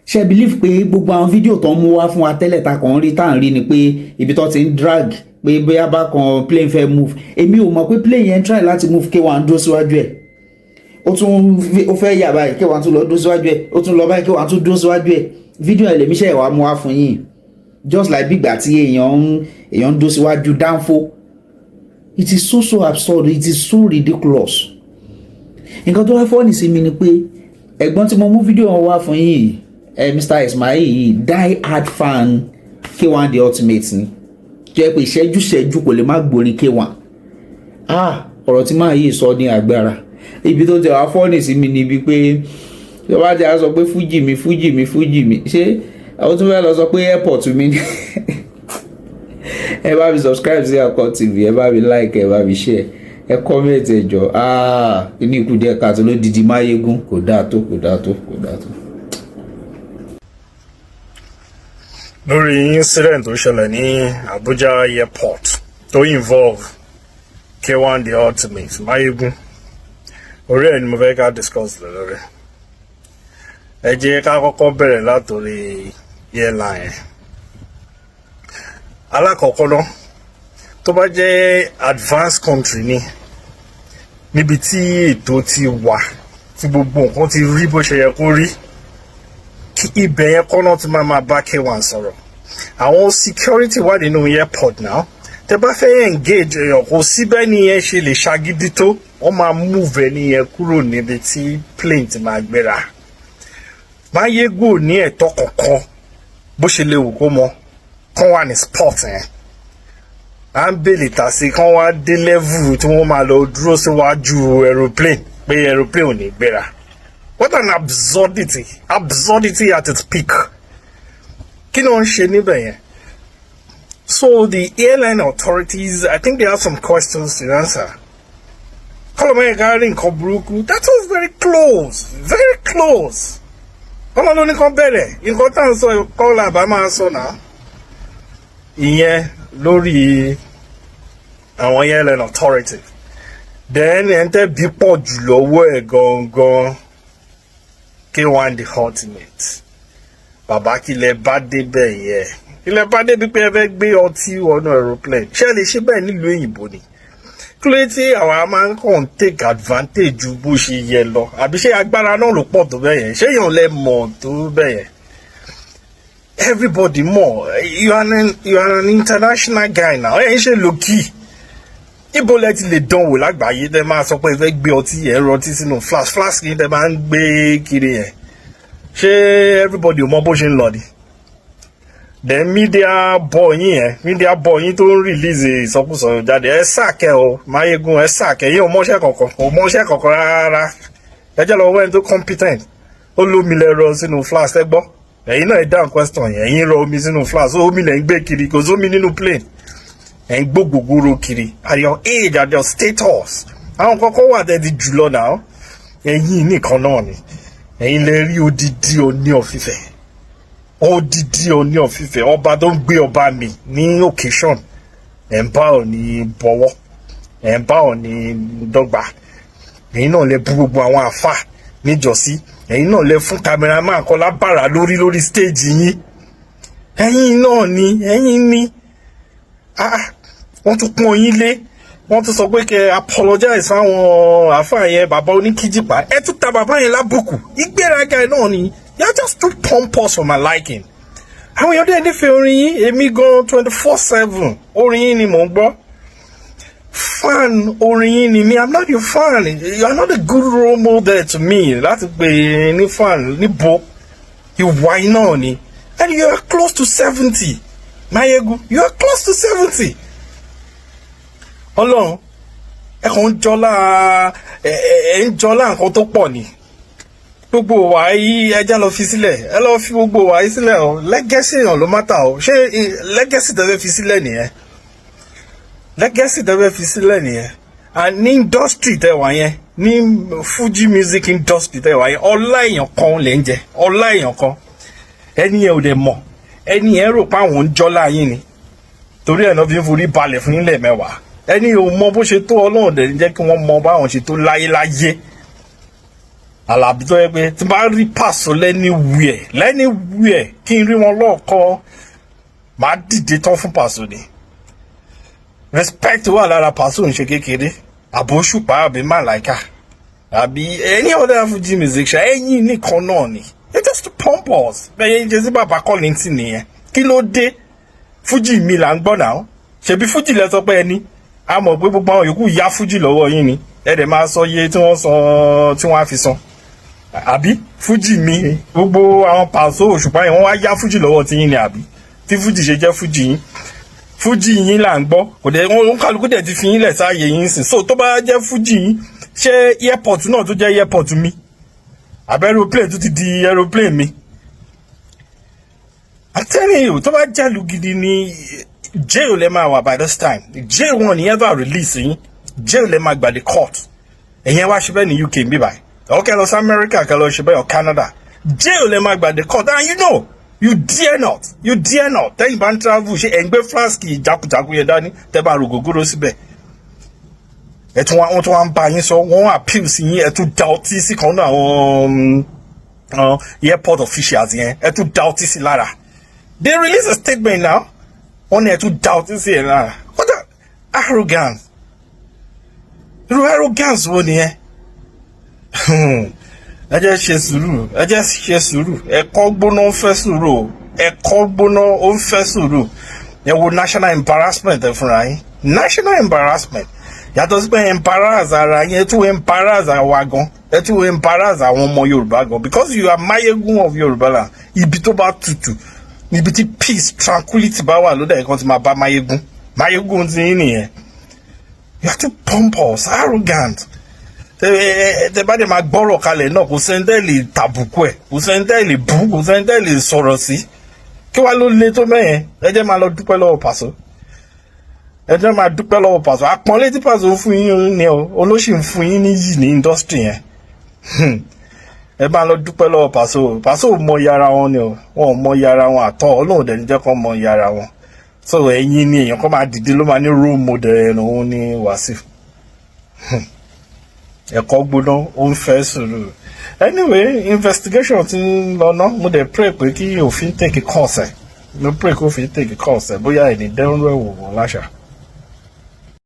ṣe believe pé gbogbo àwọn fídíò tó ń mú wá fún wa tẹ́lẹ̀ ta kàn ń rí tá à ń rí ni pé ibi tó ti ń drag pé bóyá bá kan plane fẹ́ move èmi ò mọ̀ pé plane yẹn try láti move K1 dúró síwájú ẹ̀ ó fẹ́ yà báyìí K1 tún lọ dúró síwájú ẹ̀ ó tún lọ báyìí K1 tún dúró síwájú ẹ̀ fídíò ẹ̀ lèmi ṣe ìwà mú wá fún yín just like bí ìgbà tí èèyàn ń dúró síwájú dánfó. It is so absurd, it is so ridiculous. Nǹkan tó wá fọ́ọ̀nì sí mi ni pé ẹ̀gbọ́n tí mo mú fídíò wọn wá fún yìí Mr. Ismail yìí die hard fan K1 the ultimate ni jẹ́ pé ìṣẹ́jú kò lè má gbórin K1 ọ̀rọ̀ tí máa yìí sọ ní agbára. Ibi tó ti wá fọ́ọ̀nì sí mi níbi pé tó bá jẹ́ sọ pé Fuji mi ṣé àwọn tó fẹ́ lọ sọ pé airport mi ni ẹ bá mi subscribe sí Akọ TV, ẹ bá mi like, ẹ bá mi share, ẹ comment ẹ jọ inú ikú díẹ̀ ká tó ló didi máyégún kò dáa tó. Lórí incident tó ṣẹlẹ̀ ní Abuja airport tó involve K1 the ultimate máyégún orí ẹ̀ ni mo fẹ́ ká discuss lórí. Ẹ jẹ́ ká kọ́kọ́ bẹ̀rẹ̀ látòrí airline. Alákọ̀ọ́kọ́ náà tó bá jẹ́ advanced country ni níbi tí ètò ti wà tí gbogbo nǹkan ti rí bó ṣe yẹ kó rí kí ibẹ̀ yẹn kọ́ náà ti máa bá K1 sọ̀rọ̀. Àwọn security wà nínú airport náà tẹ́ bá fẹ́ engage èèyàn kò síbẹ̀ nìyẹn ṣe lè ṣagídí tó wọ́n máa move ẹni yẹn kúrò níbi tí plane ti máa gbéra. Máyégún ní ẹ̀tọ́ kọ̀ọ̀kan bó ṣe lè wù kó mọ kán wà ní sport yẹn à ń bèlè tà sí kán wá dé level tí wọ́n máa lọ dúró síwájú aeroplane pé aeroplane ò ní gbéra. What an absurdity at its peak. Kí ni wọ́n ń ṣe níbẹ̀ yẹn? So the airline authorities, I think they have some questions to answer. Kọ́lọ́mọ́ yẹn ká rí nǹkan burúkú. That was very close. Ọmọ ló ní kan bẹ̀rẹ̀ nǹkan tá à ń sọ kọ́lá àbá máa sọ náà. Ìyẹn lórí àwọn airline authority. Then ẹ̀ ń tẹ́ bí pọ̀ jù lọ́wọ́ ẹ̀ gangan K1 the ultimate. Bàbá kí lẹ bá débẹ̀ yẹn. Ilẹ̀ bá débi pé ẹ fẹ́ gbé ọtí wọnú aeroplane. Ṣé ẹ lè ṣe bẹ́ẹ̀ nílùú òyìnbó ni? Kí ló dé tí àwa máa ń kàn take advantage ju bó ṣe yẹ lọ? Àbí ṣé agbára náà ló pọ̀ tó bẹ́ẹ̀ yẹn? Ṣé èèyàn lẹ mọ̀ tó bẹ́ẹ̀ yẹn? Everybody mọ̀. You are an international guy now. Ẹ ṣe low-key. Ibo lẹ ti lè dánwò lágbàáyé tẹ máa sọ pé ẹ fẹ́ gbé ọtí yẹn rọtí sínú flask yìí tẹ máa ń gbé kiri yẹn. Ṣé everybody mọ̀ bó ṣe ń lọ ni? Then media boy yín tó ń release ìsọkúsọ jáde ẹ sàkẹ́ o Máyégún ẹ sàkẹ́ yín ò mọṣẹ́ kankan rárá ẹ jẹ́ lọ wẹ́n tó competent ó lómi lẹ rọ sínú flask ẹ gbọ́ ẹ̀yin náà ẹ dáhùn question yẹn ẹ̀yin rọ omi sínú flask omi lẹ ń gbé kiri kò sómi nínú plane ẹ̀ ń gbógbògbòrò kiri at your age at your status àwọn kọ́kọ́ wà tẹ́ ti jùlọ náà ẹ̀yin nìkan náà ni ẹ̀yin lè rí odidi Ọọ̀ni of Ifẹ̀ ọba tó ń gbé ọba mi ní occasion ẹ̀ ń bá Ọọ̀ni bọ̀wọ̀ ẹ̀ ń bá Ọọ̀ni dọ́gba ẹ̀yin náà lè bú gbogbo àwọn àfà níjọ́sí ẹ̀yin náà lè fún cameraman kan lábàrá lórí stage yín ẹ̀yin náà ni wọ́n tún pọ́n yín lé wọ́n tún sọ pé kẹ́ apologize fáwọn àfà yẹn bàbá oníkíjìpá ẹ tún ta bàbá yẹn lábùkù ìgbéraga náà ni. You're just too pompous for my liking. Àwọn èèyàn dẹ̀ nífẹ̀ẹ́ orin yín, èmi gan 24/7 orin yín ni mò ń gbọ́. Fan orin yín ni mi, I'm not your fan. You are not a good role model to me. Láti pè ní fan níbo, ìwà iná ni. And you are close to 70. Máyégún, you are close to 70. Ọlọ́run, ẹ kàn ń jọlá nǹkan tó pọ̀ ni. Gbogbo wa yìí ẹja lọ fi sílẹ̀ ẹ lọ fi gbogbo wa yìí sílẹ̀ o legacy náà ló mátà o ṣé legacy tẹ́fẹ́ fi sílẹ̀ nìyẹn and ní industry tẹ́wà yẹn ní Fuji music industry tẹ́wà yẹn ọlá èèyàn kan lè ń jẹ ọlá èèyàn kan ẹni yẹn ò dẹ̀ mọ̀ ẹni yẹn rò pé àwọn ń jọ́lá yín ni torí ẹ̀ náà fi ń forí balẹ̀ fún yín lẹ́ẹ̀mẹ́wàá ẹni ò mọ bó ṣe tó Ọlọ́run dẹ̀ ń jẹ́ kí wọ́n mọ báwọn ṣe tó láyé. Àlàbí tó yẹ pé tí n bá rí Paso lẹ́niwíẹ̀ kí n rí wọn lọ́ọ̀kọ́ máa dìde tán fún Paso ni. Respect wà lára Paso ń ṣe kékeré àbóṣùpá àbí Màláíkà àbí any other Fuji musician ẹ̀yin nìkan náà ni. It's just to pump us. Bẹ́ẹ̀ jẹ́ sí bàbá Kọ́lìntì nìyẹn. Kí ló dé? Fuji mi là ń gbọ́ náà. Ṣebí Fuji lẹ sọ pé ẹni. A mọ̀ pé gbogbo àwọn yòókù yá Fuji lọ́wọ́ yín ni. Ẹ dẹ̀ máa sọ iye tí wọ́n san tí wọ́n á fi san. Àbí Fuji mi gbogbo àwọn Paso Òṣùpá yẹn wọ́n wá yá Fuji lọ́wọ́ tí yín ni àbí. Tí Fuji ṣe jẹ́ Fuji yín. Fuji yín là ń gbọ́. Kò dẹ̀ wọ́n kálukú dẹ̀ ti fi yín lẹ̀ sáàyè yín sìn. So tó bá jẹ́ Fuji yín, ṣé airport náà tó jẹ́ airport mi? Àbí aeroplane tó ti di aeroplane mi? I'm telling you, tó bá jẹ́lu gidi ni jail lè máa wà by this time. Jail wọn ni ever release yín. Jail lè máa gbà the court. Ẹ̀yẹn wá ṣe bẹ́ẹ̀ ní UK bí báyìí. Okay, lọ sí America, kẹ́ lọ ṣe bẹ́ẹ̀ or Canada. Jail lè máa gbà the court. And you know, you dare not. You dare not. Tẹ́yìn bá ń travel ṣe ẹ̀ ń gbé flask ìjákujàku yẹn dání tẹ́ bá ro gògóró síbẹ̀. Wọ́n tún wá ń bá yín sọ, wọ́n appeal sí yín, ẹ̀ tún da ọtí sí kan náà àwọn airport officials yẹn, ẹ̀ tún da ọtí sí lára. They release a statement now. On there to doubt this here. What the arrogance? Arrogance wo ni ẹ? Ẹ jẹ́ ṣe sùúrù. Ẹ jẹ́ ṣe sùúrù. Ẹ̀kọ́ gbóná ń fẹ́ sùúrù. Ẹ̀kọ́ gbóná ó ń fẹ́ sùúrù. Ẹ wo national embarrassment ẹ fúnra yín. National embarrassment. Yàtọ̀ sí pé embarrass ara yín, ẹ tún embarrass àwa gan. Ẹ tún embarrass àwọn ọmọ Yorùbá gan. Because you are Mayegun of Yorùbá land. Ibi tó bá tutù. Níbi tí peace tranquility bá wà lóde ẹ̀kan tí máa bá Mayegun ti yín nìyẹn. You have to pump us arrogant. Tẹ bá dẹ̀ máa gbọ́rọ̀ kalẹ̀ náà kò sẹ́ńtẹ́ lè tàbùkù ẹ̀ kò sẹ́ńtẹ́ lè bú kò sẹ́ńtẹ́ lè sọ̀rọ̀ sí. Kí wá ló le tó mẹ́yẹn? Ẹ jẹ́ máa lọ dúpẹ́ lọ́wọ́ Paso. Ẹ jẹ́ máa dúpẹ́ lọ́wọ́ Paso. Àpọ́nlé tí Paso ń fún yín ni o olóṣì ń fún yín níyì ní industry yẹn. Ẹ máa lọ dúpẹ́ lọ́wọ́ Paso. Paso ò mọ iye ara wọn ni o. Wọn ò mọ iye ara wọn àtọ́. Ọlọ́run dẹ̀ ní jẹ́ kó mọ iye ara wọn. So ẹ̀yin ni èèyàn kan máa dìde ló máa ní role model ẹnu òun ní Wàsíù. Ẹ̀kọ́ gbóná ó ń fẹ́ sùúrù. Anyway, investigation ti ń lọ ná. Mo dẹ̀ pray pé kí òfin take a course ẹ̀. Mo pray kí òfin take a course ẹ̀ bóyá ẹni dẹ́rùn ẹ̀wò wọn láṣà.